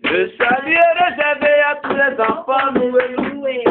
Le salut est réservé à tous les enfants, loué, loué.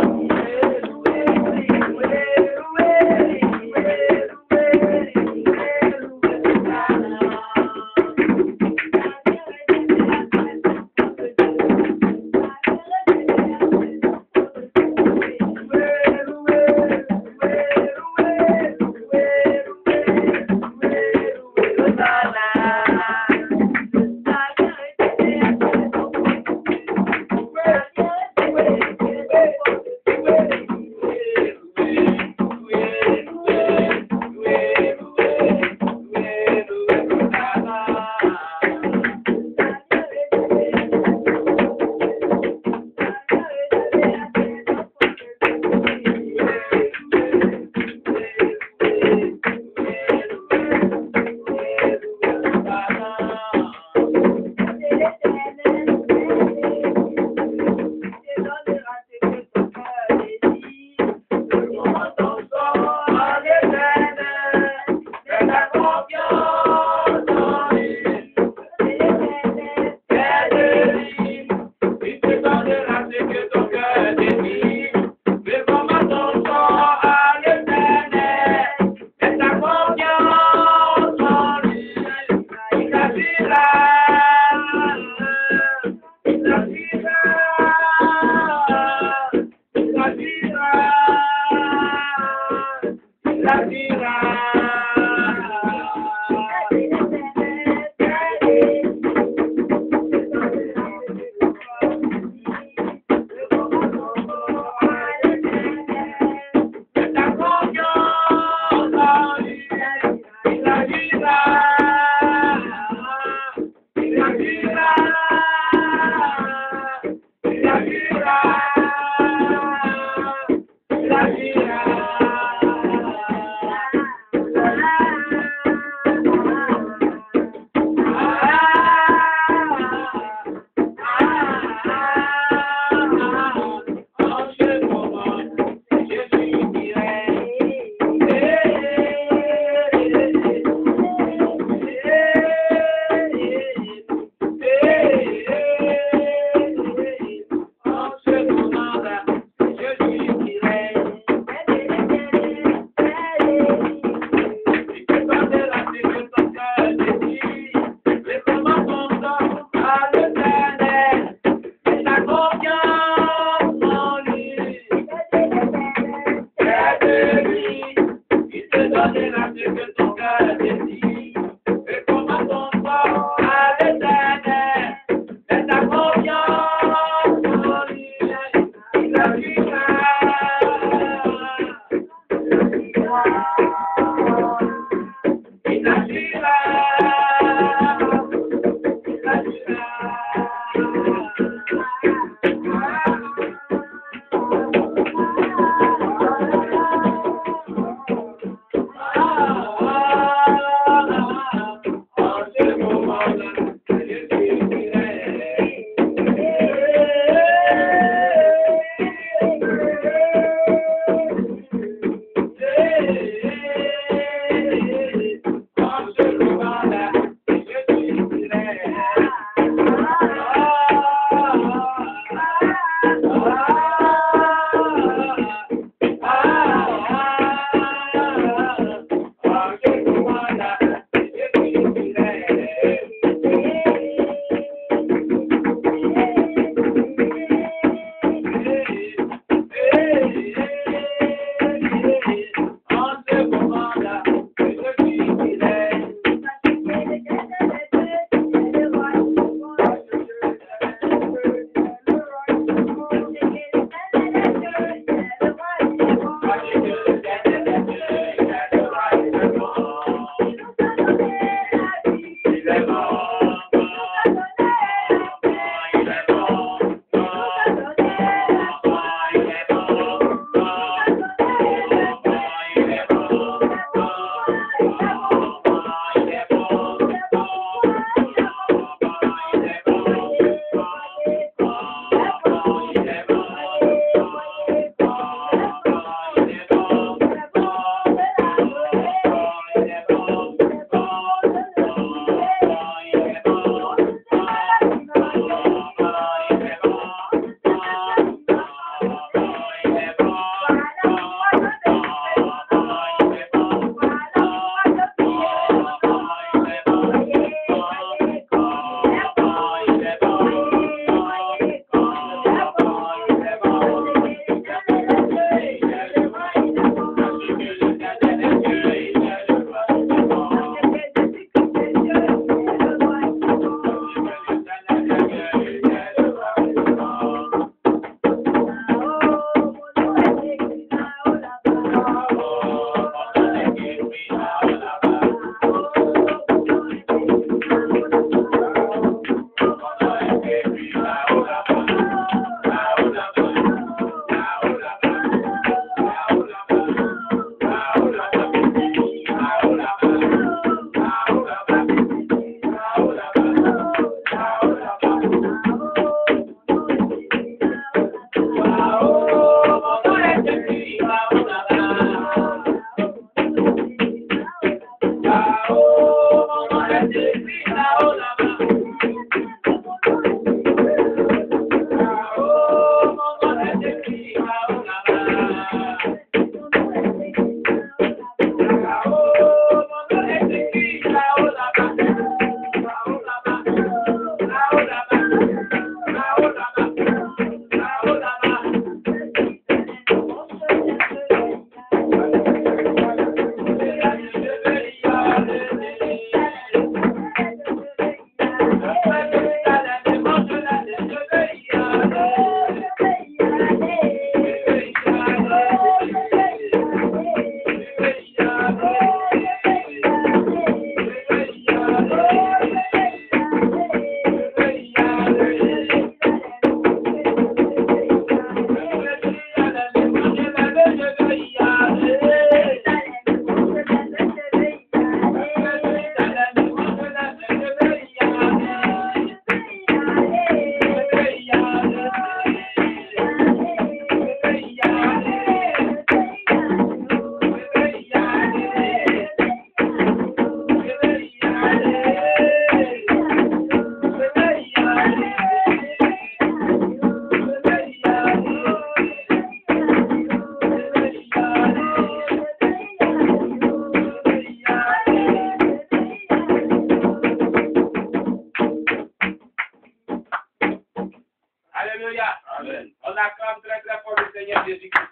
Alléluia. Amen. On acclame très très fort le Seigneur Jésus-Christ.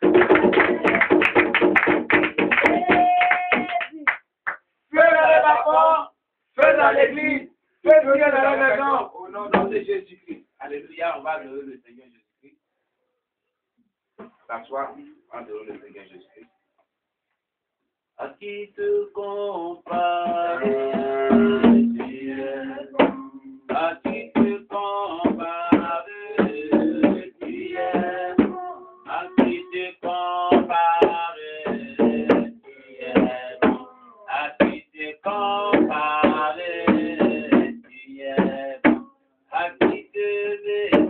Fais dans les bâtiments, fais dans l'église, fais venir dans la maison. Au nom de Jésus-Christ. Alléluia. On va adorer le Seigneur Jésus-Christ. S'asseoir. On va adorer le Seigneur Jésus-Christ. À qui te comparer, à qui te comparer, à qui te comparer, à qui te comparer, à qui te médire, à qui te médire.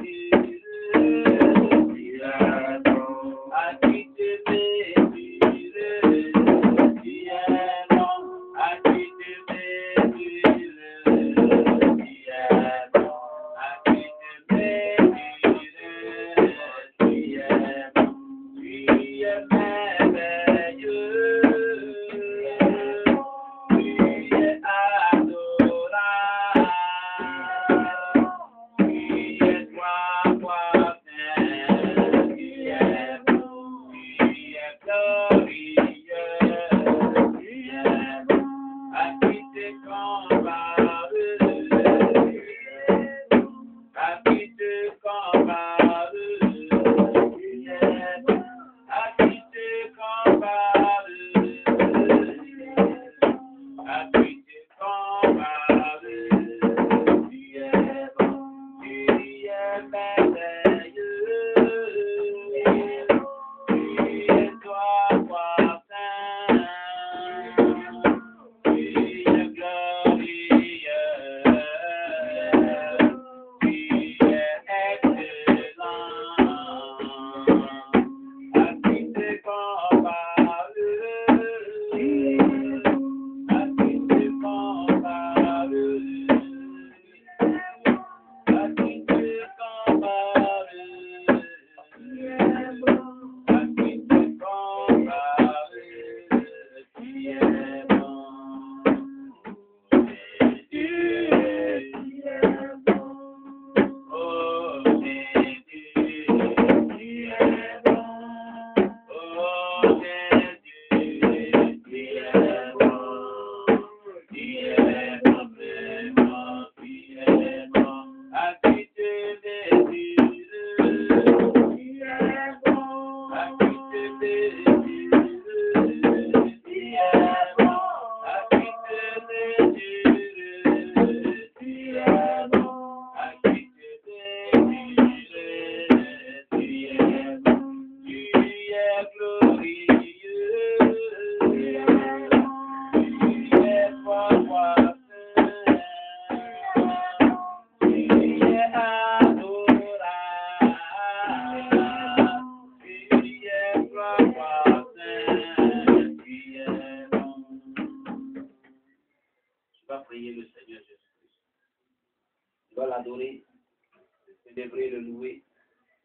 Célébrer, le louer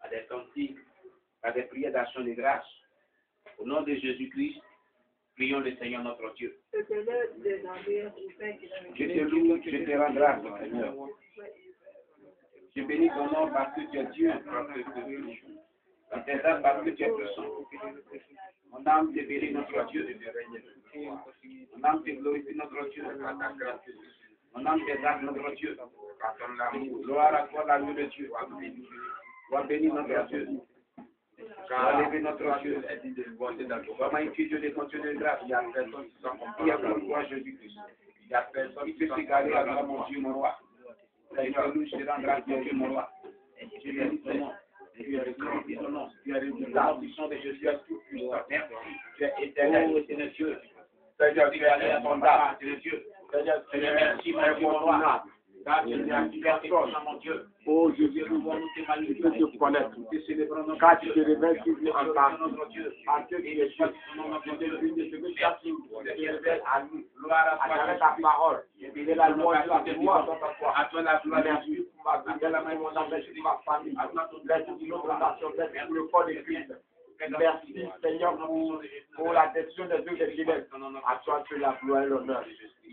à des cantiques, à des prières d'action de grâce. Au nom de Jésus-Christ, prions le Seigneur notre Dieu. Je te loue, je te rends grâce, Seigneur. Je bénis ton nom parce que tu es Dieu, parce que tu es riche. Je t'exalte parce que tu es puissant. Mon âme te bénit, notre Dieu. Mon âme te glorifie, notre Dieu. Mon âme t'exalte, notre Dieu. Gloire à toi, l'amour de Dieu. Sois béni, notre Dieu. Sois élevé, notre Dieu. Sois magnifié, Dieu des continues de grâce. Il y a personne qui a comme toi, Jésus-Christ. Il y a personne qui peut s'égarer à toi, mon Dieu, mon roi. Seigneur, nous, je te rends grâce, Dieu, mon roi. Je bénis ton nom. Tu es le grand de ton nom. Tu es le puissant de Jésus. Tu es tout puissant. Merci. Tu es éternel. Oh, c'est Dieu. Seigneur, tu es insondable. C'est Dieu. Seigneur, merci, mon Dieu, mon roi. Car tu es un personne, mon Dieu. Oh, Jésus, nous voulons te magnifier, te connaître. Te célébrons notre car tu te révèles, tu es notre Dieu. À Dieu qui est choisi, notre Dieu, une de ce que tu as dit, tu te révèles à nous. Gloire à travers ta parole. Et la louange de la gloire à toi la gloire, merci pour ma vie, la main, mon âme, merci pour ma famille. Merci pour notre nation, merci pour le corps de Christ. Merci, Seigneur, pour la décision des deux des fidèles. À toi, tu es la gloire et l'honneur.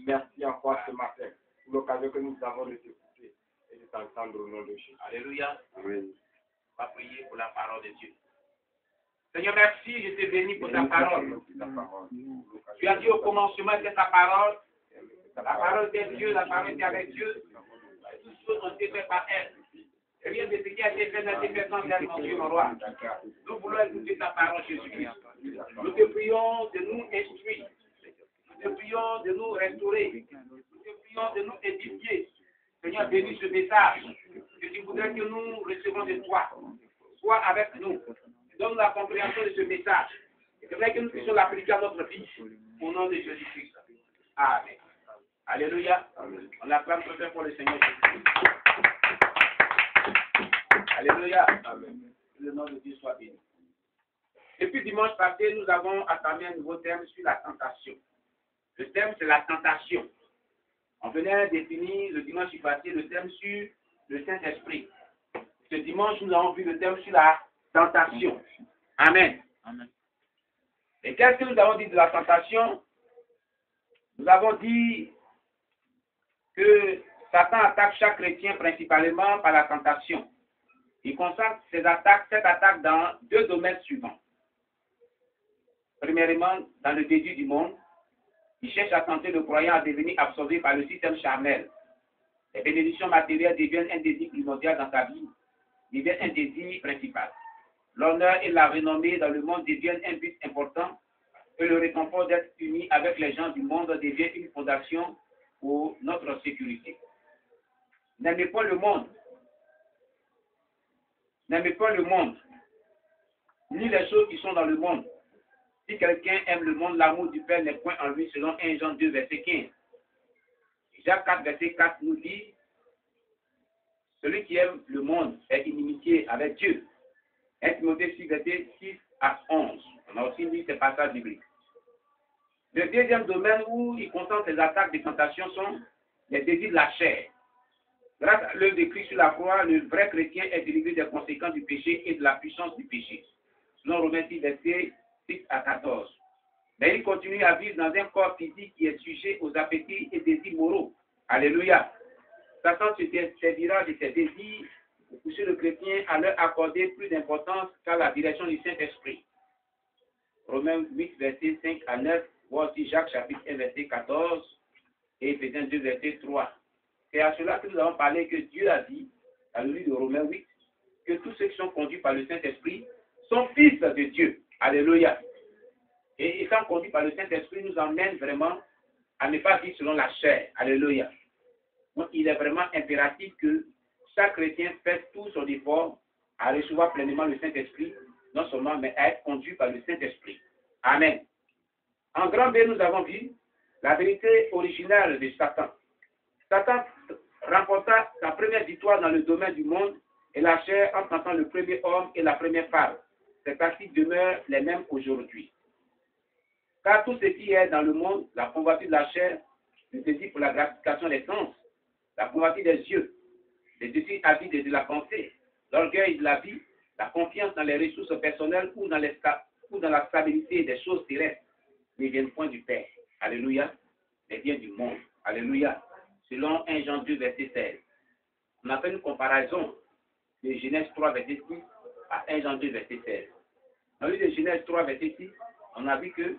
Merci encore ce matin pour l'occasion que nous avons de t'écouter et de t'entendre au nom de Jésus. Alléluia. Amen. On va prier pour la parole de Dieu. Seigneur, merci, je te bénis pour ta parole. Tu as dit au commencement que ta parole, la parole était Dieu, la parole était avec Dieu. Toutes choses ont été faites par elle. Rien de ce qui a été fait n'a été fait sans elle, mon Dieu, mon roi. Nous voulons écouter ta parole, Jésus-Christ. Nous te prions de nous instruire. Nous te prions de nous restaurer. Nous te prions de nous édifier. Seigneur, bénis ce message. Que tu voudrais que nous recevons de toi. Sois avec nous. Donne la compréhension de ce message. Et c'est vrai que nous puissions l'appliquer à notre vie. Au nom de Jésus-Christ. Amen. Alléluia. Amen. On acclame très bien pour le Seigneur Jésus. Alléluia. Amen. Que le nom de Dieu soit béni. Et puis dimanche passé, nous avons entamé un nouveau thème sur la tentation. Le thème, c'est la tentation. On venait définir le dimanche passé le thème sur le Saint-Esprit. Ce dimanche, nous avons vu le thème sur la tentation. Amen. Amen. Et qu'est-ce que nous avons dit de la tentation? Nous avons dit que Satan attaque chaque chrétien principalement par la tentation. Il concentre cette attaque dans deux domaines suivants. Premièrement, dans le désir du monde, il cherche à tenter le croyant à devenir absorbé par le système charnel. Les bénédictions matérielles deviennent un désir primordial dans sa vie, deviennent un désir principal. L'honneur et la renommée dans le monde deviennent un but important et le réconfort d'être uni avec les gens du monde devient une fondation pour notre sécurité. N'aimez pas le monde. N'aimez pas le monde, ni les choses qui sont dans le monde. Si quelqu'un aime le monde, l'amour du Père n'est point en lui, selon 1 Jean 2, verset 15. Jacques 4, verset 4 nous dit, celui qui aime le monde est inimitié avec Dieu. 1 Timothée 6, verset 6 à 11. On a aussi lu ces passages bibliques. Le deuxième domaine où il concentre les attaques des tentations sont les désirs de la chair. Grâce à l'œuvre de Christ sur la croix, le vrai chrétien est délivré des conséquences du péché et de la puissance du péché. Selon Romains 6, verset 6 à 14. Mais il continue à vivre dans un corps physique qui est sujet aux appétits et désirs moraux. Alléluia. Satan se servira de ses désirs pour pousser le chrétien à leur accorder plus d'importance qu'à la direction du Saint-Esprit. Romains 8, verset 5 à 9, voire aussi Jacques chapitre 1, verset 14 et Éphésiens 2, verset 3. C'est à cela que nous avons parlé que Dieu a dit, dans le livre de Romains 8, que tous ceux qui sont conduits par le Saint-Esprit sont fils de Dieu. Alléluia. Et étant conduits par le Saint-Esprit nous emmène vraiment à ne pas vivre selon la chair. Alléluia. Donc il est vraiment impératif que chaque chrétien fasse tout son effort à recevoir pleinement le Saint-Esprit, non seulement, mais à être conduit par le Saint-Esprit. Amen. En grand B, nous avons vu la vérité originale de Satan. Satan remporta sa première victoire dans le domaine du monde et la chair en tentant le premier homme et la première femme. Ces pratiques demeurent les mêmes aujourd'hui. Car tout ce qui est dans le monde, la convoitise de la chair, le désir pour la gratification des sens, la convoitise des yeux, le désir avide de la pensée, l'orgueil de la vie, la confiance dans les ressources personnelles ou dans la stabilité des choses terrestres, ne viennent point du Père. Alléluia. Mais viennent du monde. Alléluia. Selon 1 Jean 2, verset 16. On a fait une comparaison de Genèse 3, verset 6 à 1 Jean 2, verset 16. Dans le livre de Genèse 3, verset 6, on a vu que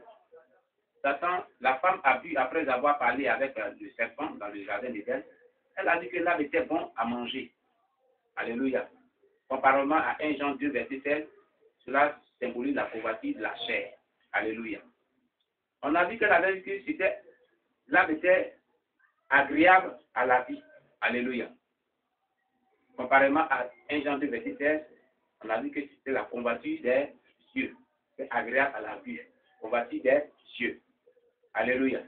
Satan, la femme a bu après avoir parlé avec le serpent dans le jardin d'Éden. Elle a dit que l'arbre était bon à manger. Alléluia. Comparément à 1 Jean 2, verset 16, cela symbolise la convoitise de la chair. Alléluia. On a vu qu'elle avait dit que l'arbre était agréable à la vie. Alléluia. Comparément à 1 Jean 2, verset 16, on a vu que c'était la convoitise des cieux. C'est agréable à la vie. Convoitise des cieux. Alléluia.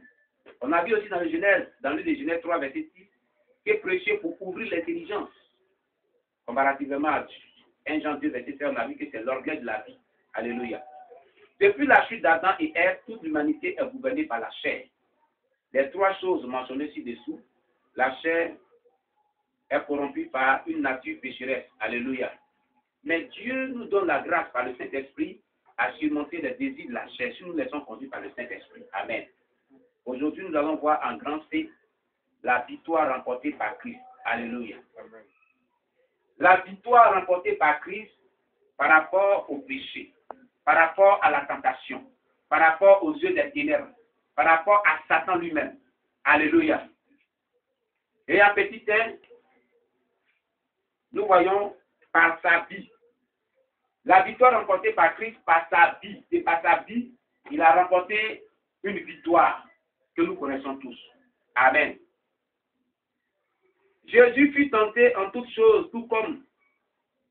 On a vu aussi dans le livre de Genèse 3, verset 6, qui est précieux pour ouvrir l'intelligence. Comparativement à 1 Jean 2, verset 16, on a vu que c'est l'orgueil de la vie. Alléluia. Depuis la chute d'Adam et Ève, toute l'humanité est gouvernée par la chair. Les trois choses mentionnées ci-dessous, la chair est corrompue par une nature pécheresse. Alléluia. Mais Dieu nous donne la grâce par le Saint-Esprit à surmonter les désirs de la chair si nous les sommes conduits par le Saint-Esprit. Amen. Aujourd'hui, nous allons voir en grand C la victoire remportée par Christ. Alléluia. Amen. La victoire remportée par Christ par rapport au péché, par rapport à la tentation, par rapport aux yeux des ténèbres, par rapport à Satan lui-même. Alléluia. Et à petit 1, nous voyons par sa vie. La victoire remportée par Christ par sa vie. Et par sa vie, il a remporté une victoire que nous connaissons tous. Amen. Jésus fut tenté en toutes choses, tout comme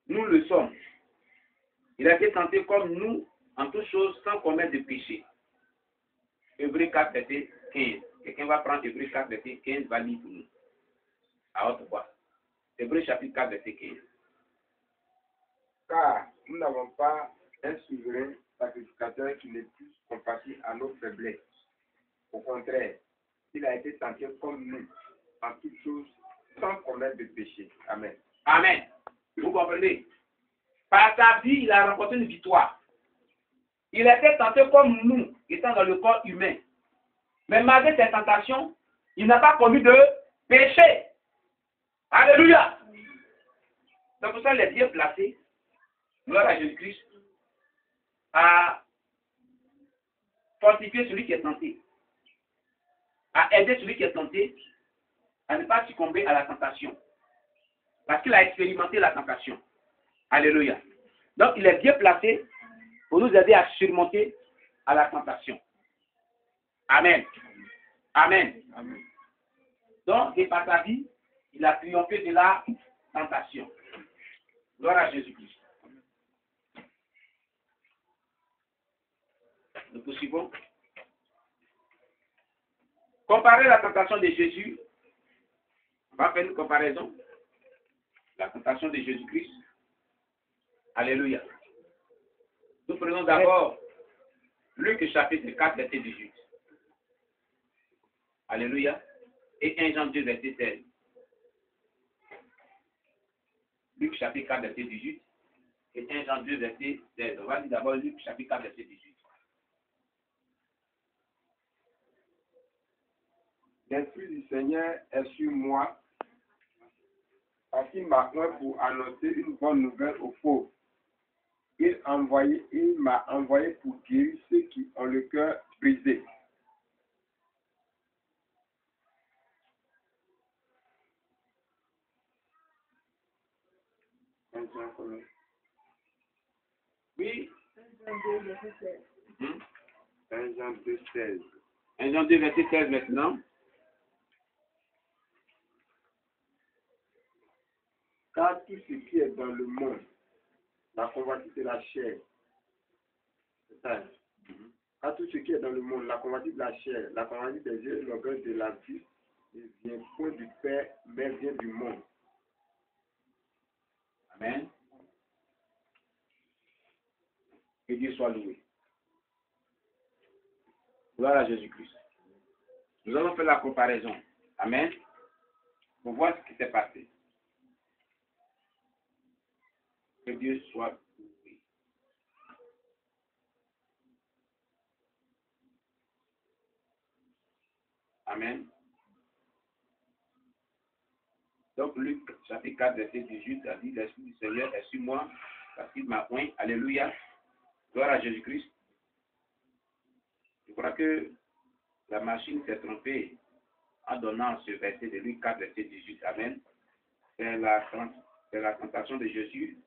nous le sommes. Il a été tenté comme nous en toutes choses sans commettre de péché. Hébreux 4, verset 15. Quelqu'un va prendre Hébreux 4, verset 15, va lire pour nous. À haute voix. Hébreux chapitre 4, verset 15. Car nous n'avons pas un souverain sacrificateur qui n'est plus compassé à nos faiblesses. Au contraire, il a été tenté comme nous, en toutes choses, sans commettre de péché. Amen. Amen. Vous comprenez? Par sa vie, il a remporté une victoire. Il était tenté comme nous, étant dans le corps humain. Mais malgré ses tentations, il n'a pas commis de péché. Alléluia. Donc pour ça, il est bien placé, gloire à Jésus-Christ, à fortifier celui qui est tenté, à aider celui qui est tenté à ne pas succomber à la tentation. Parce qu'il a expérimenté la tentation. Alléluia. Donc il est bien placé pour nous aider à surmonter à la tentation. Amen. Amen. Amen. Donc, et par sa vie, il a triomphé de la tentation. Gloire à Jésus-Christ. Nous poursuivons. Comparer la tentation de Jésus. On va faire une comparaison. La tentation de Jésus-Christ. Alléluia. Nous prenons d'abord Luc chapitre 4, verset 18. Alléluia. Et 1 Jean 2, verset 16. Luc chapitre 4, verset 18. Et 1 Jean 2, verset 16. On va lire d'abord Luc chapitre 4, verset 18. L'Esprit du Seigneur est sur moi, parce qu'il m'a oint pour annoncer une bonne nouvelle aux pauvres. Il m'a envoyé pour guérir ceux qui ont le cœur brisé. Oui. 1 Jean 2, 16. 1 Jean 2, verset 16 maintenant. Car tout ce qui est dans le monde, la convoitise de la chair, c'est ça. Car tout ce qui est dans le monde, la convoitise de la chair, la convoitise des yeux, l'orgueil de la vie, ne vient point du Père, mais vient du monde. Amen. Que Dieu soit loué. Gloire à Jésus-Christ. Nous allons faire la comparaison. Amen. Pour voir ce qui s'est passé. Que Dieu soit loué. Amen. Donc Luc chapitre 4, verset 18 a dit, l'Esprit du Seigneur est sur moi, parce qu'il m'a oint. Alléluia. Gloire à Jésus-Christ. Je crois que la machine s'est trompée en donnant ce verset de Luc 4, verset 18. Amen. C'est la tentation de Jésus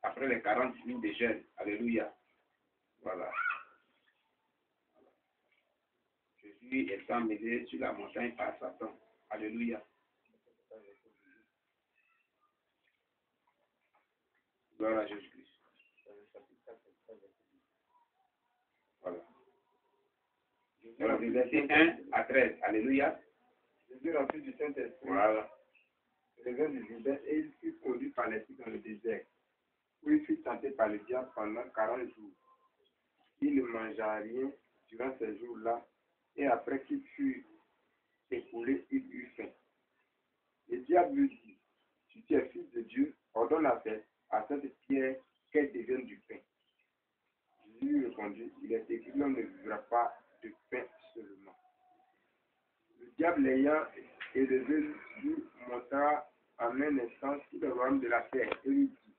après les 40 jours de jeûne. Alléluia. Voilà. Jésus étant mêlé sur la montagne par Satan. Alléluia. Gloire à Jésus-Christ. Voilà. Alors, du verset 1 à 13. Alléluia. Jésus rempli du Saint-Esprit, Voilà. revint du Jourdain et il fut conduit par l'Esprit dans le désert, où il fut tenté par le diable pendant 40 jours. Il ne mangea rien durant ces jours-là, et après qu'il fut écoulé, il eut faim. Le diable lui dit, si tu es fils de Dieu, ordonne à cette pierre qu'elle devienne du pain. Jésus lui répondit, il est écrit, l'homme ne vivra pas de pain seulement. Le diable l'ayant élevé lui montra en un instant tout le royaume de la terre et lui dit,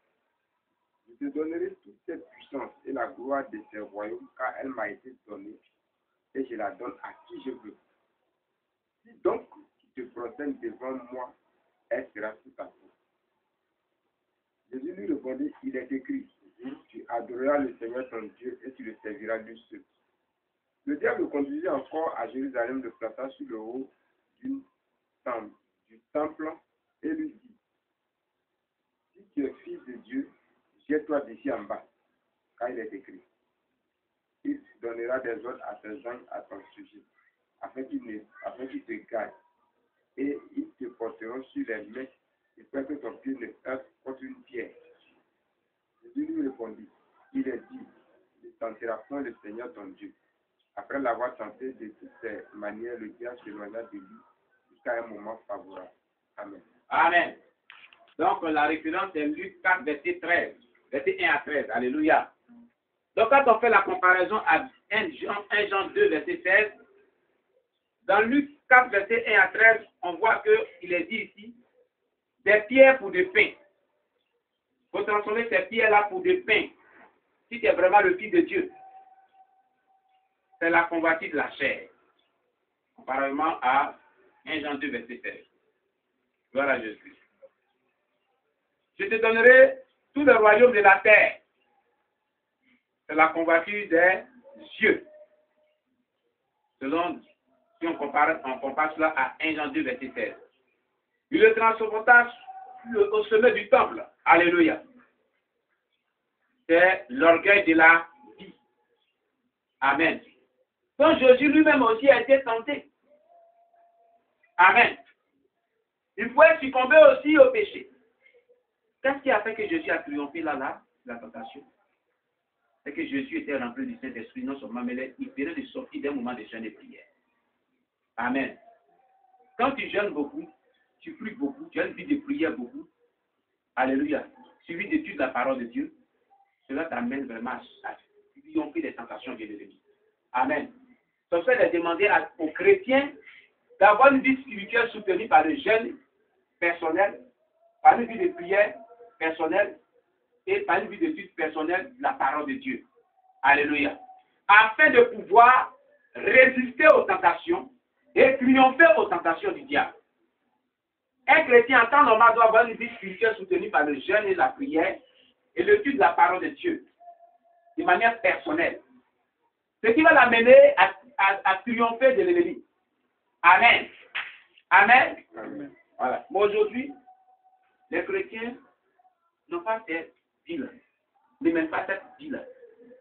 je Je te donnerai toute cette puissance et la gloire de ce royaume, car elle m'a été donnée, et je la donne à qui je veux. Si donc tu te prostènes devant moi, elle sera sous ta faute. Jésus lui répondit, il est écrit, tu adoreras le Seigneur ton Dieu et tu le serviras lui seul. Le diable le conduisit encore à Jérusalem, le plaça sur le haut du temple et lui dit, si tu es fils de Dieu, jette-toi d'ici en bas, car il est écrit. Il donnera des ordres à ses anges à ton sujet, afin qu'ils te gardent, et ils te porteront sur les mains, et peur que ton pied ne heurte contre une pierre. Jésus lui répondit, il est dit, ne tentera point le Seigneur ton Dieu. Après l'avoir tenté de toutes ces manières, le diable s'éloigna de lui jusqu'à un moment favorable. Amen. Amen. Donc, la référence est Luc 4, verset 13. Verset 1 à 13. Alléluia. Donc, quand on fait la comparaison à 1 Jean 2, verset 16, dans Luc 4, verset 1 à 13, on voit qu'il est dit ici, des pierres pour des pains. Il faut transformer ces pierres-là pour des pains. Si tu es vraiment le Fils de Dieu, c'est la convoitise de la chair. Comparément à 1 Jean 2, verset 16. Gloire à Jésus. Je te donnerai tout le royaume de la terre. C'est la convoitise des yeux. Selon, si on compare cela à 1 Jean 2, verset 16. Il le transporta au sommet du temple. Alléluia. C'est l'orgueil de la vie. Amen. Donc Jésus lui-même aussi a été tenté. Amen. Il pouvait succomber aussi au péché. Qu'est-ce qui a fait que Jésus a triomphé là, la tentation? C'est que Jésus était rempli du Saint-Esprit, non seulement, mais il venait de sortir d'un moment de jeûne et prière. Amen. Quand tu jeûnes beaucoup, tu pries beaucoup, tu as une vie de prière beaucoup, alléluia, suivi d'études de la parole de Dieu, cela t'amène vraiment à triompher des tentations de l'ennemi. Amen. Ça fait de demander aux chrétiens d'avoir une vie spirituelle soutenue par le jeûne personnel, par une vie de prière personnelle et par une vie d'étude personnelle de la parole de Dieu. Alléluia. Afin de pouvoir résister aux tentations et triompher aux tentations du diable. Un chrétien en temps normal doit avoir une vie spirituelle soutenue par le jeûne et la prière et l'étude de la parole de Dieu de manière personnelle. Ce qui va l'amener à triompher de l'ennemi. Amen. Amen. Amen. Voilà. Mais aujourd'hui, les chrétiens n'ont pas cette vie-là. Ne mènent pas cette vie-là.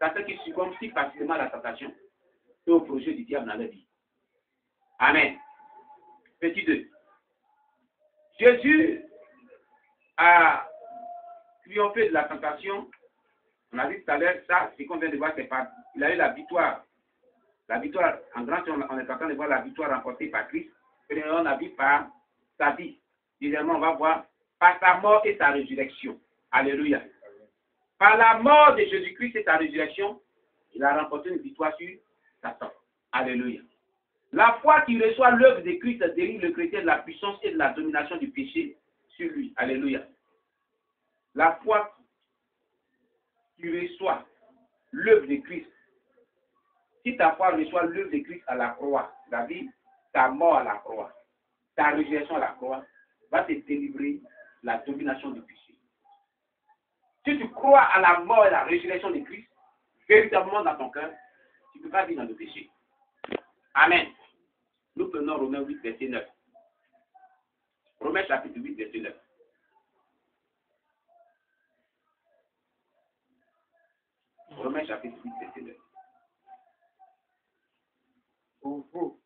Ça fait qu'ils succombent si facilement à la tentation et au projet du diable dans leur vie. Amen. Petit 2. Jésus a triomphé de la tentation. On a dit tout à l'heure, ça, ce qu'on vient de voir, c'est pas. Il a eu la victoire. La victoire, en grand, on est en train de voir la victoire remportée par Christ. Et on a vu par sa vie. Deuxièmement, on va voir par sa mort et sa résurrection. Alléluia. Par la mort de Jésus-Christ et sa résurrection, il a remporté une victoire sur Satan. Alléluia. La foi qui reçoit l'œuvre de Christ délivre le chrétien de la puissance et de la domination du péché sur lui. Alléluia. La foi qui reçoit l'œuvre de Christ. Si ta foi reçoit l'œuvre de Christ à la croix, c'est-à-dire ta mort à la croix, ta résurrection à la croix, va te délivrer de la domination du péché. Si tu crois à la mort et à la résurrection de Christ, véritablement dans ton cœur, tu ne peux pas vivre dans le péché. Amen. Nous prenons Romains 8, verset 9. Romains chapitre 8, verset 9. Romains chapitre 8, verset 9. Pour vous,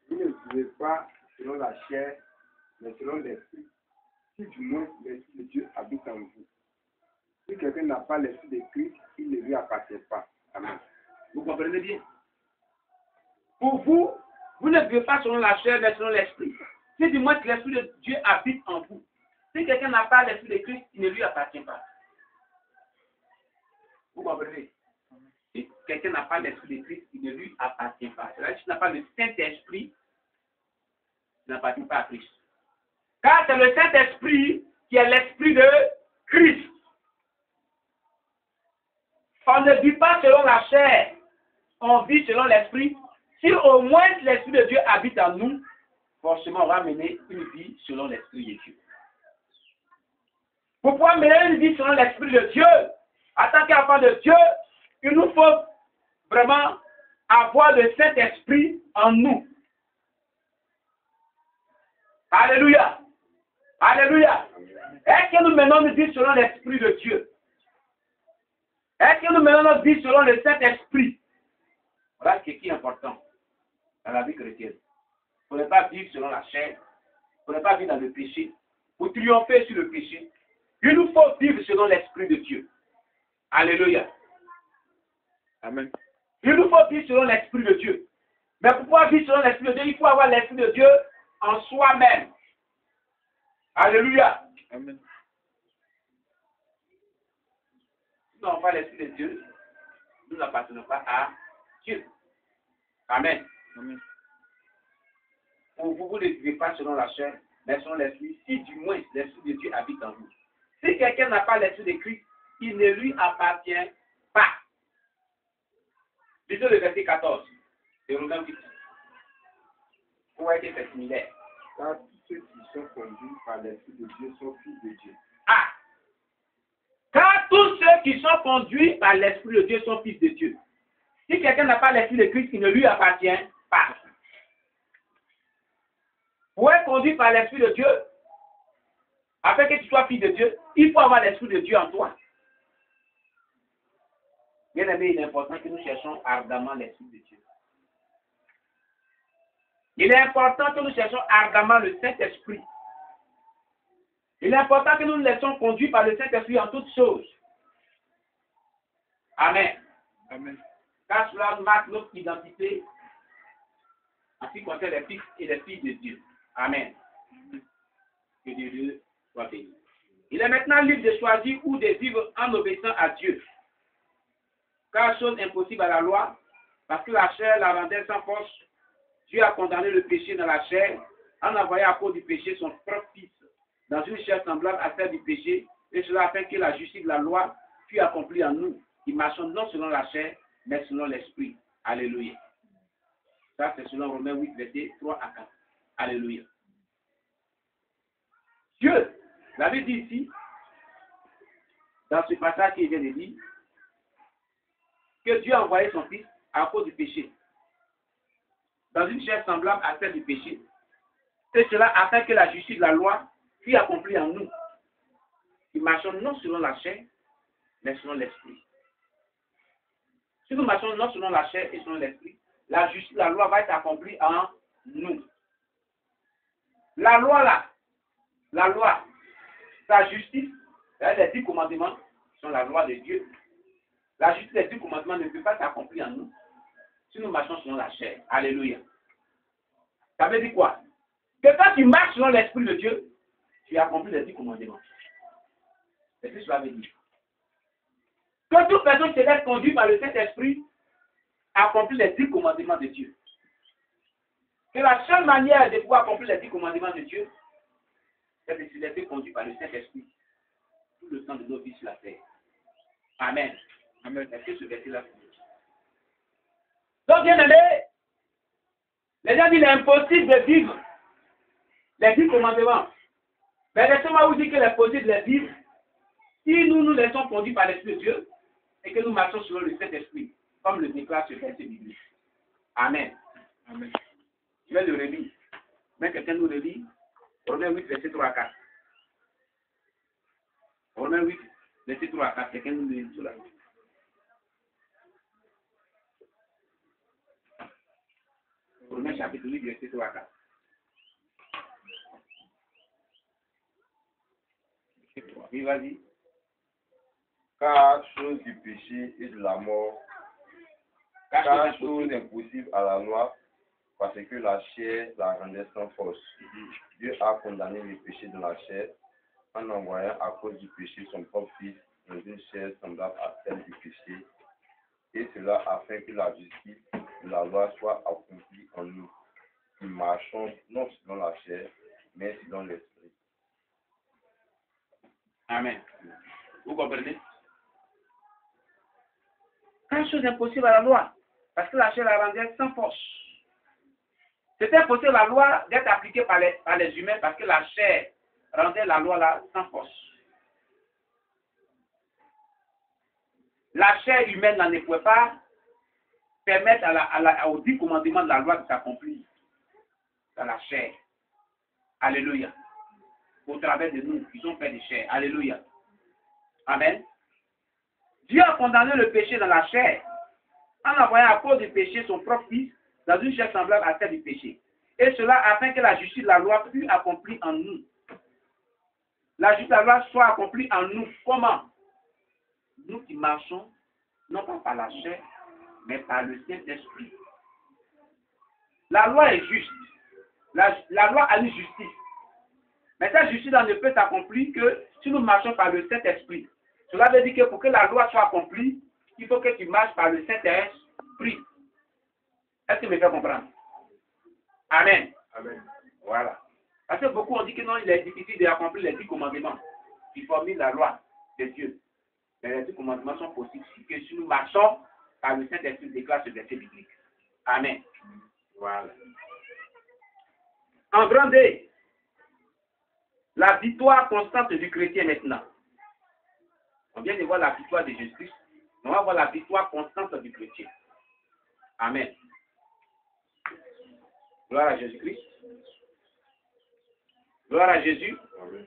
vous ne vivez pas selon la chair, mais selon l'esprit. Si du moins l'esprit de Dieu habite en vous. Si quelqu'un n'a pas l'esprit de Christ, il ne lui appartient pas. Amen. Vous comprenez bien? Pour vous, vous ne vivez pas selon la chair, mais selon l'esprit. Si du moins l'esprit de Dieu habite en vous. Si quelqu'un n'a pas l'esprit de Christ, il ne lui appartient pas. Vous comprenez? Si quelqu'un n'a pas l'esprit de Christ, il ne lui appartient pas. C'est-à-dire que si tu n'as pas le Saint-Esprit, tu n'appartiens pas à Christ. Car c'est le Saint-Esprit qui est l'esprit de Christ. on ne vit pas selon la chair, on vit selon l'esprit. Si au moins l'esprit de Dieu habite en nous, forcément on va mener une vie selon l'esprit de Dieu. Pour pouvoir mener une vie selon l'esprit de Dieu, en tant qu'enfant de Dieu, il nous faut vraiment avoir le Saint-Esprit en nous. Alléluia. Alléluia. Est-ce que nous menons une vie selon l'Esprit de Dieu? Est-ce que nous menons notre vie selon le Saint-Esprit? Voilà ce qui est important dans la vie chrétienne. Vous ne pouvez pas vivre selon la chair. Vous ne pouvez pas vivre dans le péché. Vous triomphez sur le péché. Il nous faut vivre selon l'Esprit de Dieu. Alléluia. Amen. Il nous faut vivre selon l'Esprit de Dieu. Mais pour pouvoir vivre selon l'Esprit de Dieu, il faut avoir l'Esprit de Dieu en soi-même. Alléluia. Amen. Nous n'avons pas l'Esprit de Dieu. Nous n'appartenons pas à Dieu. Amen. Amen. Vous ne vivez pas selon la chair, mais selon l'Esprit. Si du moins l'Esprit de Dieu habite en vous. Si quelqu'un n'a pas l'Esprit de Christ, il ne lui appartient pas. Lisez le verset 14 de Romains 8. Vous voyez que c'est similaire. Car tous ceux qui sont conduits par l'Esprit de Dieu sont fils de Dieu. Ah! Car tous ceux qui sont conduits par l'Esprit de Dieu sont fils de Dieu. Si quelqu'un n'a pas l'Esprit de Christ, il ne lui appartient pas. Pour être conduit par l'Esprit de Dieu, afin que tu sois fils de Dieu, il faut avoir l'Esprit de Dieu en toi. Bien aimé, il est important que nous cherchions ardemment l'Esprit de Dieu. Il est important que nous cherchions ardemment le Saint-Esprit. Il est important que nous nous laissions conduire par le Saint-Esprit en toutes choses. Amen. Amen. Car cela marque notre identité en ce qui concerne les fils et les filles de Dieu. Amen. Que Dieu soit béni. Il est maintenant libre de choisir ou de vivre en obéissant à Dieu. Car chose impossible à la loi, parce que la chair la rendait sans force, Dieu a condamné le péché dans la chair en envoyant à cause du péché son propre fils dans une chair semblable à celle du péché, et cela afin que la justice de la loi fût accomplie en nous, qui marchons non selon la chair, mais selon l'esprit. Alléluia. Ça, c'est selon Romains 8, versets 3 à 4. Alléluia. Dieu, la Bible dit ici, dans ce passage qu'il vient de dire, que Dieu a envoyé son fils à cause du péché, dans une chair semblable à celle du péché, et cela afin que la justice de la loi fût accomplie en nous, qui marchons non selon la chair, mais selon l'esprit. Si nous marchons non selon la chair et selon l'esprit, la justice de la loi va être accomplie en nous. La loi là, la loi, sa justice, les 10 commandements sont la loi de Dieu. La justice des 10 commandements ne peut pas s'accomplir en nous si nous marchons selon la chair. Alléluia. Ça veut dire quoi? Que quand tu marches selon l'Esprit de Dieu, tu accomplis les 10 commandements. C'est ce que cela veut dire. Que toute personne qui est conduite par le Saint-Esprit accomplit les 10 commandements de Dieu. Que la seule manière de pouvoir accomplir les 10 commandements de Dieu, c'est de se laisser conduire par le Saint-Esprit tout le temps de nos vies sur la terre. Amen. Amen. Est-ce que ce verset-là? Donc, bien aimé, les gens disent qu'il est impossible de vivre les 10 commandements. Mais laissez-moi vous dire qu'il est possible de les vivre si nous nous laissons conduire par l'Esprit de Dieu et que nous marchons selon le Saint-Esprit, comme le déclare ce verset biblique. Amen. Amen. Je vais le relire. Mais quelqu'un nous relit. Romains 8, verset 3 à 4. Romains 8, verset 3 à 4. Quelqu'un nous relit cela. Romains chapitre 8, verset 3 à 4. Oui, vas-y. Car chose du péché et de la mort, car chose impossible à la loi, parce que la chair la rendait sans force. Dieu a condamné le péché de la chair en envoyant à cause du péché son propre fils dans une chair semblable à celle du péché, et cela afin que la justice de la loi soit accomplie en nous, qui marchons non selon la chair, mais selon l'esprit. Amen. Vous comprenez? Pas chose impossible à la loi, parce que la chair la rendait sans force. C'était impossible à la loi d'être appliquée par les humains, parce que la chair rendait la loi là sans force. La chair humaine ne pouvait pas permettre aux 10 commandements de la loi de s'accomplir dans la chair. Alléluia. Au travers de nous, qui sont faits de chair. Alléluia. Amen. Dieu a condamné le péché dans la chair en envoyant à cause du péché son propre fils dans une chair semblable à celle du péché. Et cela afin que la justice de la loi fût accomplie en nous. La justice de la loi soit accomplie en nous. Comment? Nous qui marchons, non pas par la chair, mais par le Saint-Esprit. La loi est juste. La loi a une justice. Mais cette justice-là ne peut s'accomplir que si nous marchons par le Saint-Esprit. Cela veut dire que pour que la loi soit accomplie, il faut que tu marches par le Saint-Esprit. Est-ce que vous me faites comprendre? Amen. Amen. Voilà. Parce que beaucoup ont dit que non, il est difficile d'accomplir les 10 commandements qui formulent la loi de Dieu. Mais les 10 commandements sont possibles si nous marchons par le Saint-Esprit, déclare ce verset biblique. Amen. Voilà. En grand D, la victoire constante du chrétien maintenant. On vient de voir la victoire de Jésus-Christ. On va voir la victoire constante du chrétien. Amen. Gloire à Jésus-Christ. Gloire à Jésus. Amen.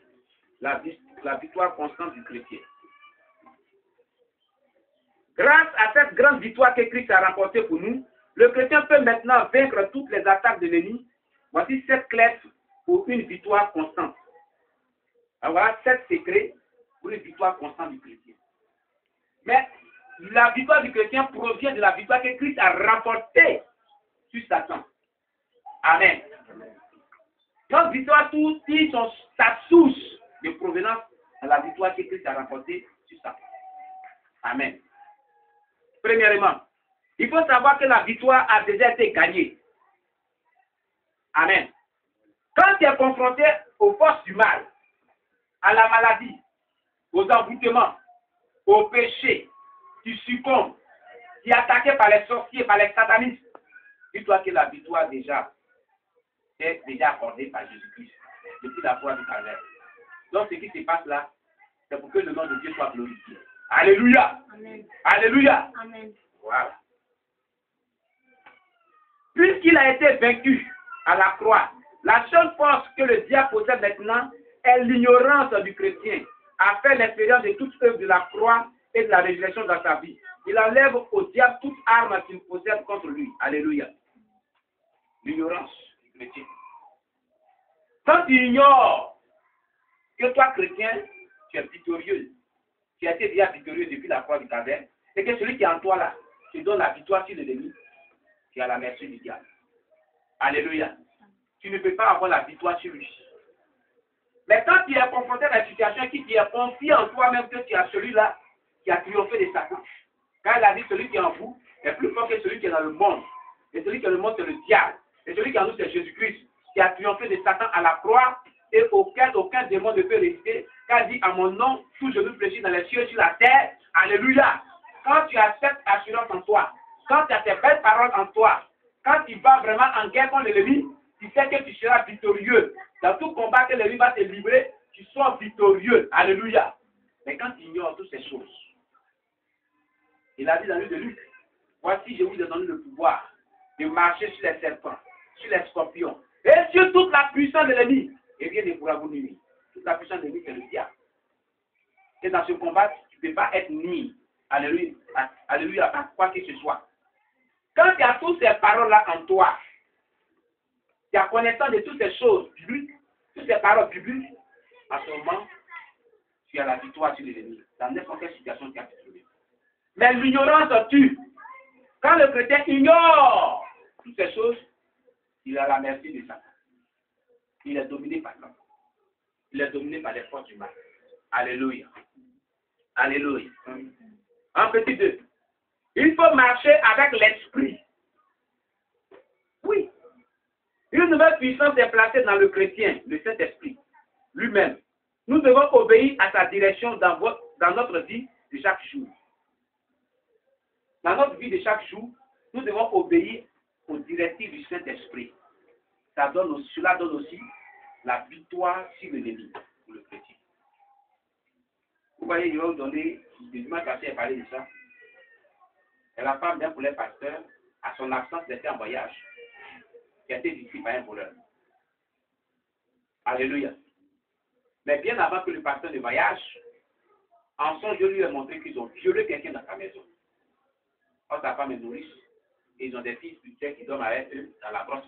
La victoire constante du chrétien. Grâce à cette grande victoire que Christ a remportée pour nous, le chrétien peut maintenant vaincre toutes les attaques de l'ennemi. Voici 7 clés pour une victoire constante. Alors voilà 7 secrets pour une victoire constante du chrétien. Mais la victoire du chrétien provient de la victoire que Christ a remportée sur Satan. Amen. Notre victoire, tout tire sa source de provenance de la victoire que Christ a remportée sur Satan. Amen. Premièrement, il faut savoir que la victoire a déjà été gagnée. Amen. Quand tu es confronté aux forces du mal, à la maladie, aux envoûtements, au péché, tu succombes, tu es attaqué par les sorciers, par les satanistes, dis-toi que la victoire est déjà accordée par Jésus-Christ depuis la croix du Calvaire. Donc ce qui se passe là, c'est pour que le nom de Dieu soit glorifié. Alléluia. Amen. Alléluia. Amen. Voilà. Puisqu'il a été vaincu à la croix, la seule force que le diable possède maintenant est l'ignorance du chrétien, à faire l'expérience de toute œuvre de la croix et de la résurrection dans sa vie. Il enlève au diable toute arme qu'il possède contre lui. Alléluia. L'ignorance du chrétien. Quand tu ignores que toi, chrétien, tu es victorieux, tu as été déjà victorieux depuis la croix du Calvaire, et que celui qui est en toi là, te donne la victoire sur l'ennemi, tu es à la merci du diable. Alléluia. Tu ne peux pas avoir la victoire sur lui. Mais quand tu es confronté à la situation qui t'est confié en toi-même que tu as celui-là qui a triomphé de Satan. Quand il a dit celui qui est en vous est plus fort que celui qui est dans le monde. Et celui qui est dans le monde, c'est le diable. Et celui qui est en nous, c'est Jésus-Christ, qui a triomphé de Satan à la croix et aucun démon ne peut résister. Car il dit à mon nom, tout genou fléchit dans les cieux, sur la terre. Alléluia. Quand tu as cette assurance en toi, quand tu as ces belles paroles en toi, quand tu vas vraiment en guerre contre l'ennemi, tu sais que tu seras victorieux. Dans tout combat que l'ennemi va te livrer, tu seras victorieux. Alléluia. Mais quand tu ignores toutes ces choses, il a dit dans le livre de Luc, voici je vous ai donné le pouvoir de marcher sur les serpents, sur les scorpions, et sur toute la puissance de l'ennemi. Et rien ne pourra vous nuire. Toute la puissance de l'ennemi, c'est le diable. Et dans ce combat, tu ne peux pas être nuit. Alléluia. Alléluia, pas quoi que ce soit. Quand tu as toutes ces paroles-là en toi, tu as connaissance de toutes ces choses bibliques, toutes ces paroles bibliques, à ce moment, tu as la victoire sur l'ennemi. Dans n'importe quelle situation tu as trouvé. Mais l'ignorance tue. Quand le chrétien ignore toutes ces choses, il est à la merci de Satan. Il est dominé par l'homme. Il est dominé par les forces du mal. Alléluia. Alléluia. En petit 2. Il faut marcher avec l'esprit. Oui. Une nouvelle puissance est placée dans le chrétien, le Saint-Esprit, lui-même. Nous devons obéir à sa direction dans notre vie de chaque jour. dans notre vie de chaque jour, nous devons obéir aux directives du Saint-Esprit. Cela donne aussi la victoire sur l'ennemi pour le chrétien. Vous voyez, je vais vous donner, le dimanche passé, j'ai parlé de ça. Et la femme d'un pour les pasteurs, à son absence, était en voyage, qui a été disciple par un voleur. Alléluia. Mais bien avant que le pasteur ne voyage, en songe, je lui ai montré qu'ils ont violé quelqu'un dans sa maison. Quand sa femme est nourrice, ils ont des fils spirituels qui dorment avec eux dans la brosse.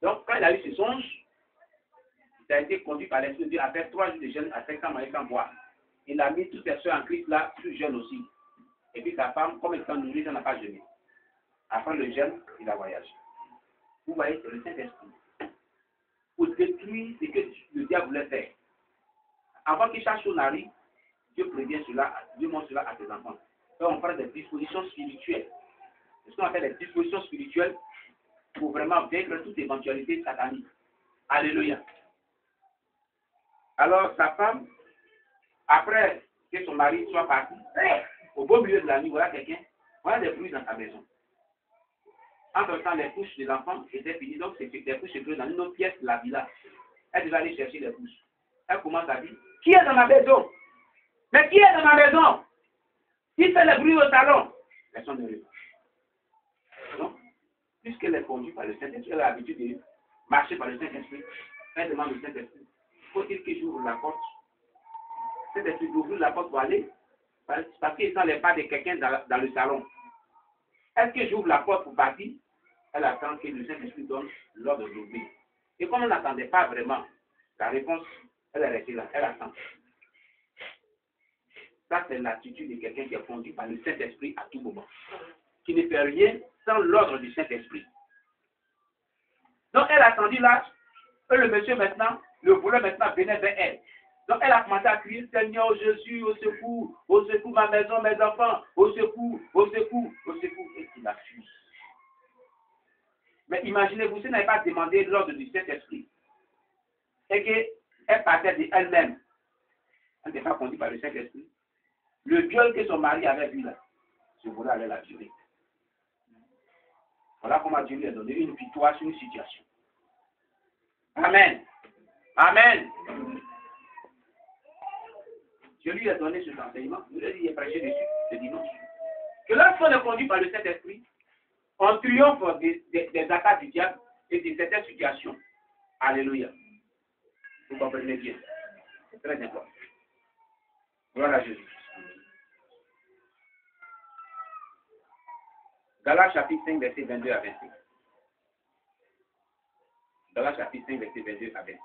Donc, quand il a eu ce songe, il a été conduit par l'Esprit de Dieu à faire 3 jours de jeûne à 5 ans avec un bois. Il a mis toutes ses soeurs en Christ là, sur jeûne aussi. Et puis sa femme, comme elle était nourrie, elle n'a pas jeûné. Après le jeûne, il a voyagé. Vous voyez, c'est le Saint-Esprit. Pour détruire ce que le diable voulait faire. Avant qu'il cherche son arrive, Dieu prévient cela, Dieu montre cela à ses enfants. Donc on parle des dispositions spirituelles. C'est ce qu'on appelle des dispositions spirituelles pour vraiment vaincre toute éventualité satanique. Alléluia. Alors sa femme, après que son mari soit parti, au beau milieu de la nuit, voilà quelqu'un, voilà des bruits dans sa maison. Entre-temps, les couches des enfants étaient finies, donc c'est des couches étaient dans une autre pièce de la villa. Elle devait aller chercher les couches. Elle commence à dire, qui est dans ma maison? Mais qui est dans ma maison? Qui fait le bruit au salon? Personne ne répond. Donc, puisqu'elle est conduite par le Saint-Esprit, elle a l'habitude de marcher par le Saint-Esprit, elle demande au Saint-Esprit, faut-il que j'ouvre la porte? Saint-Esprit d'ouvrir la porte pour aller, parce qu'il sent les pas de quelqu'un dans le salon. Est-ce que j'ouvre la porte pour partir? Elle attend que le Saint-Esprit donne l'ordre d'ouvrir. Et comme elle n'attendait pas vraiment la réponse, elle est restée là, elle attend. Ça, c'est l'attitude de quelqu'un qui est conduit par le Saint-Esprit à tout moment, qui ne fait rien sans l'ordre du Saint-Esprit. Donc, elle a attendu là, et le monsieur maintenant, le voleur maintenant venait vers elle. Donc, elle a commencé à crier, Seigneur Jésus, au secours ma maison, mes enfants, au secours, au secours, au secours. Et il a fui. Mais imaginez-vous, si elle n'avait pas demandé l'ordre du Saint-Esprit, et qu'elle partait d'elle-même, elle n'était pas conduite par le Saint-Esprit, le viol que son mari avait vu là, ce voleur allait la violer. Voilà comment Dieu lui a donné une victoire sur une situation. Amen. Amen. Je lui ai donné cet enseignement, je lui ai prêché dessus ce dimanche. Que lorsqu'on est conduit par le Saint-Esprit, on triomphe des attaques du diable et de certaines situations. Alléluia. Vous comprenez bien. C'est très important. Gloire à Jésus. Galates chapitre 5, verset 22 à 26. Galates chapitre 5, verset 22 à 26.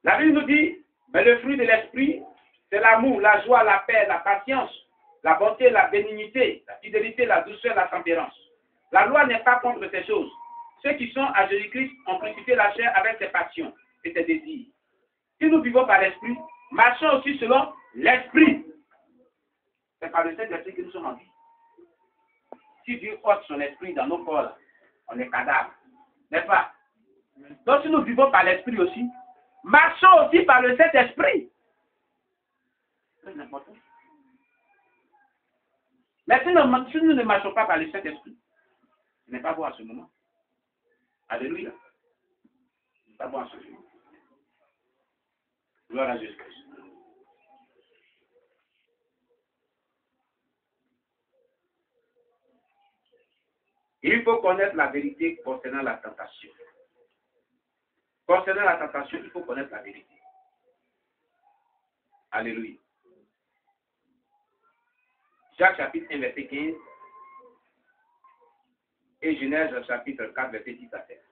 La Bible nous dit, mais le fruit de l'esprit, c'est l'amour, la joie, la paix, la patience, la bonté, la bénignité, la fidélité, la douceur, la tempérance. La loi n'est pas contre ces choses. Ceux qui sont à Jésus-Christ ont crucifié la chair avec ses passions et ses désirs. Si nous vivons par l'esprit, marchons aussi selon l'esprit. C'est par le Saint-Esprit que nous sommes en vie. Si Dieu ôte son esprit dans nos corps, on est cadavre. N'est-ce pas? Donc si nous vivons par l'esprit aussi, marchons aussi par le Saint-Esprit. C'est important. Mais si nous ne marchons pas par le Saint-Esprit, ce n'est pas bon à ce moment. Alléluia. Ce n'est pas bon à ce moment. Gloire à Jésus-Christ. Il faut connaître la vérité concernant la tentation. Concernant la tentation, il faut connaître la vérité. Alléluia. Jacques chapitre 1, verset 15 et Genèse chapitre 4, verset 10 à 7.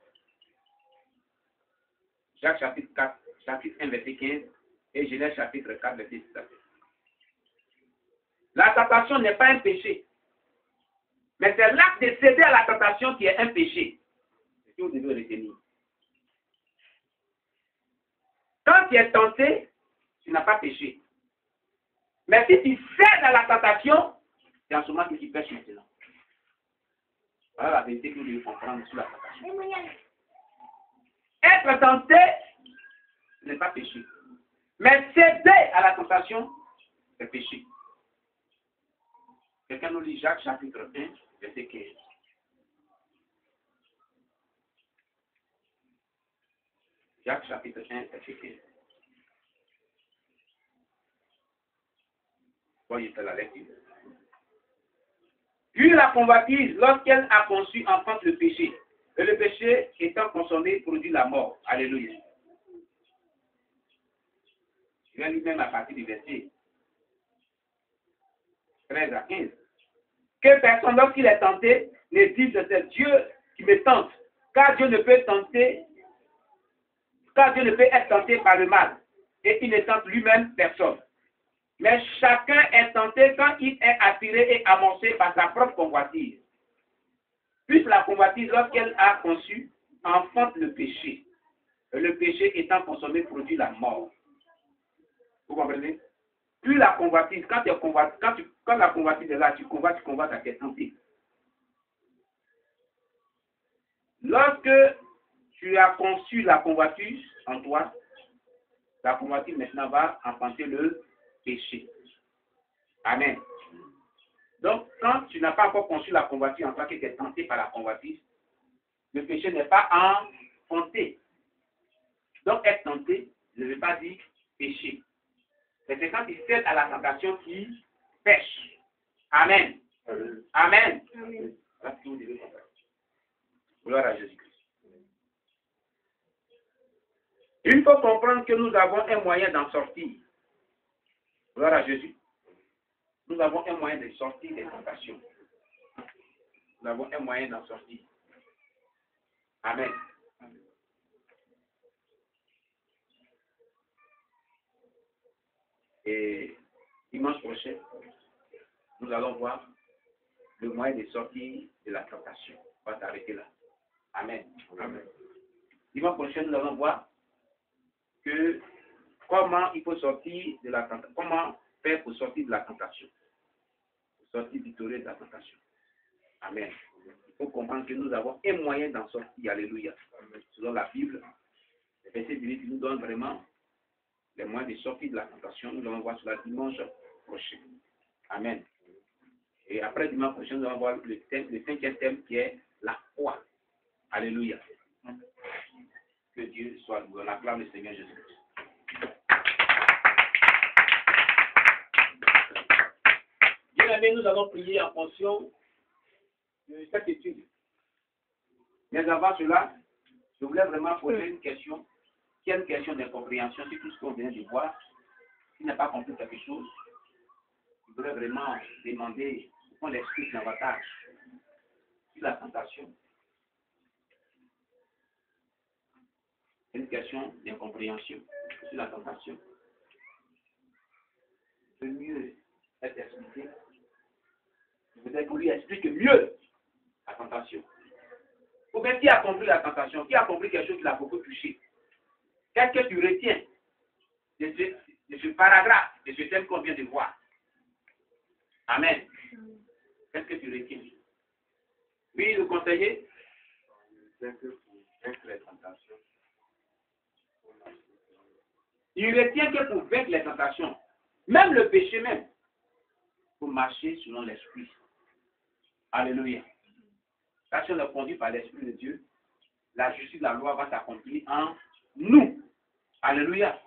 Jacques chapitre 1, verset 15 et Genèse chapitre 4, verset 10 à 7. La tentation n'est pas un péché, mais c'est l'acte de céder à la tentation qui est un péché. C'est ce que vous devez retenir. Quand tu es tenté, tu n'as pas péché. Mais si tu cèdes à la tentation, c'est en ce moment que tu pêches maintenant. Voilà la vérité que nous devons comprendre sur la tentation. Être tenté, ce n'est pas péché. Mais céder à la tentation, c'est péché. Quelqu'un nous lit Jacques chapitre 1, verset 15. Jacques chapitre 1, verset 15. Voyez fait la lecture. Puis la convoitise, lorsqu'elle a conçu, enfante le péché. Et le péché étant consommé, produit la mort. Alléluia. Je vais lui-même à partir du verset 13 à 15. Que personne, lorsqu'il est tenté, ne dise que c'est Dieu qui me tente. Car Dieu ne peut être tenté par le mal. Et il ne tente lui-même personne. Mais chacun est tenté quand il est attiré et amorcé par sa propre convoitise. Puis la convoitise, lorsqu'elle a conçu, enfante le péché. Et le péché étant consommé produit la mort. Vous comprenez? Puis la convoitise, quand la convoitise est là, tu convoites à tes tentés. Lorsque tu as conçu la convoitise en toi, la convoitise maintenant va enfanter le péché. Amen. Donc, quand tu n'as pas encore conçu la convoitise en toi, que tu es tenté par la convoitise, le péché n'est pas enfanté. Donc, être tenté ne veut pas dire péché. C'est quand il cède à la tentation qu'il pêche. Amen. Amen. Amen. Voilà ce que vous devez comprendre. Gloire à Jésus-Christ. Il faut comprendre que nous avons un moyen d'en sortir. Gloire à Jésus. Nous avons un moyen de sortir des tentations. Nous avons un moyen d'en sortir. Amen. Et dimanche prochain, nous allons voir le moyen de sortir de la tentation. On va s'arrêter là. Amen. Amen. Dimanche prochain, nous allons voir que comment il faut sortir de la tentation. Comment faire pour sortir de la tentation. Pour sortir victorieux de la tentation. Amen. Il faut comprendre que nous avons un moyen d'en sortir. Alléluia. Selon la Bible, le verset biblique nous donne vraiment les moyens de sortir de la tentation. Nous allons voir cela dimanche prochain. Amen. Et après dimanche prochain, nous allons voir le 5e thème qui est la foi. Alléluia. Que Dieu soit loué. On acclame le Seigneur Jésus-Christ. Bien aimé, nous allons prier en fonction de cette étude. Mais avant cela, je voulais vraiment poser une question. Qui a une question d'incompréhension sur tout ce qu'on vient de voir, qui n'a pas compris quelque chose, je voudrais vraiment demander pourquoi l'esprit d'avantage sur la tentation. Une question d'incompréhension sur la tentation. peut mieux être expliqué. Peut-être qu'on lui explique mieux la tentation. Ou bien qui a compris la tentation, qui a compris quelque chose qui l'a beaucoup touché. Qu'est-ce que tu retiens de ce paragraphe, de ce thème qu'on vient de voir? Amen. Qu'est-ce que tu retiens? Oui, le conseiller? Il retient que pour vaincre les tentations, même le péché même, pour marcher selon l'esprit. Alléluia. Quand on est conduit par l'Esprit de Dieu, la justice de la loi va s'accomplir en nous. Alléluia.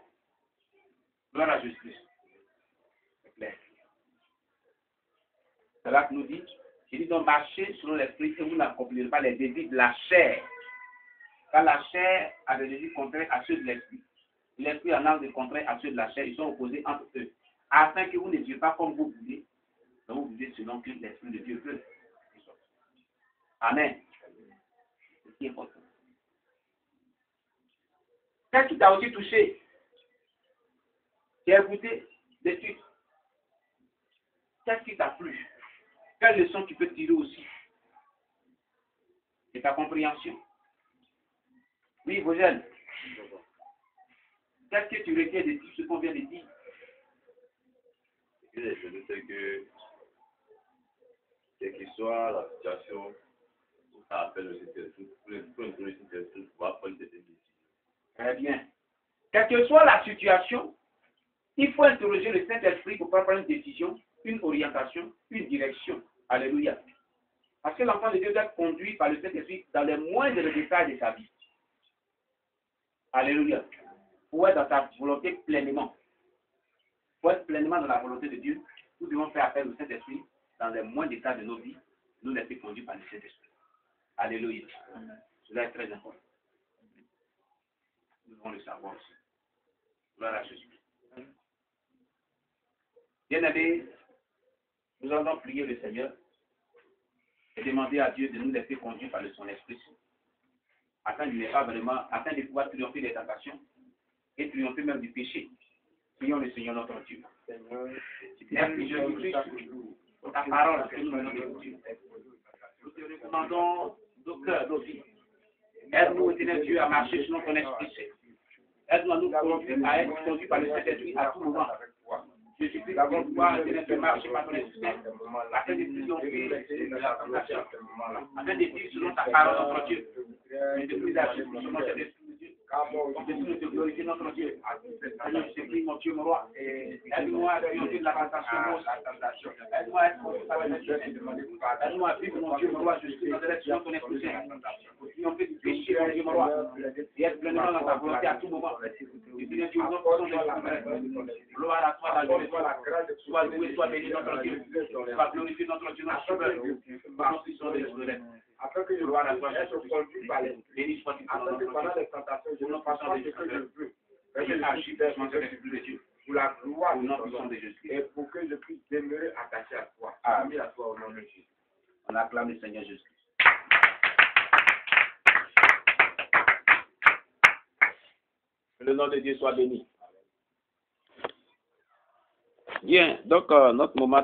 Gloire à Jésus-Christ. C'est clair. C'est là que nous dit, il dit donc marchez selon l'esprit et vous n'accomplirez pas les désirs de la chair. Car la chair a des désirs contraires à ceux de l'esprit. L'esprit en a des contraires à ceux de la chair. Ils sont opposés entre eux. Afin que vous ne viviez pas comme vous voulez, donc vous vivez selon que l'Esprit de Dieu veut. Amen. C'est ce qui est important. Qu'est-ce qui t'a aussi touché? Tu as écouté l'étude. Qu'est-ce qui t'a plu? Quelle leçon tu peux tirer aussi? C'est ta compréhension. Oui, Vogel. Qu'est-ce que tu retiens de tout ce qu'on vient de dire? Je sais que, quelle que soit la situation, ça appelle le Saint-Esprit, pour le Saint-Esprit, on va prendre des décisions. Très bien. Quelle que soit la situation, Il faut interroger le Saint-Esprit pour prendre une décision, une orientation, une direction. Alléluia. Parce que l'enfant de Dieu doit être conduit par le Saint-Esprit dans les moindres détails de sa vie. Alléluia. Pour être dans sa volonté pleinement. Pour être pleinement dans la volonté de Dieu, nous devons faire appel au Saint-Esprit dans les moindres détails de nos vies. Nous laisser conduire par le Saint-Esprit. Alléluia. Cela est très important. Nous devons le savoir aussi. Gloire à Jésus. Bien-aimés, nous allons prier le Seigneur et demander à Dieu de nous laisser conduire par son Esprit, afin de pouvoir triompher des tentations et triompher même du péché. Prions le Seigneur notre Dieu. Merci Jésus-Christ pour ta parole que nous venons d'écouter. Nous te recommandons nos cœurs, nos vies. Aide-nous, éternel Dieu, à marcher selon ton esprit. Aide-nous à nous conduire, à être conduits par le Saint-Esprit à tout moment. Jésus-Christ, d'abord pouvoir marcher par ton esprit, afin de triompher de la tentation, afin de vivre selon ta parole, notre Dieu, et de plus agir selon ton esprit, Dieu. De nous te glorifier, notre Dieu. Seigneur, je te prie, mon Dieu, mon roi. Aide-moi à triompher de la tentation. Aide-moi à être conduit par le Saint-Esprit. Aide-moi à vivre, mon Dieu, mon roi, je suis dans l'élection de ton esprit saint. Pour triompher du péché, mon Dieu, mon roi, et être pleinement dans ta volonté à tout moment. Et bien, Dieu, nous sommes de gloire à toi, la joie. Sois loué, sois béni notre Dieu. Sois glorifié notre Dieu, notre sauveur. Nous puissions de l'esprit. Afin que je gloire à toi, je conduis par l'esprit. Béni soit tu pendant les tentations, je ne passe pas ce que je veux. Mais je agis vers l'esprit de Dieu. Pour la gloire de ton nom de Jésus. Et pour que je puisse demeurer attaché à toi. Amen à toi au nom de Jésus. On acclame le Seigneur Jésus. Que le nom de Dieu soit béni. Bien, donc notre moment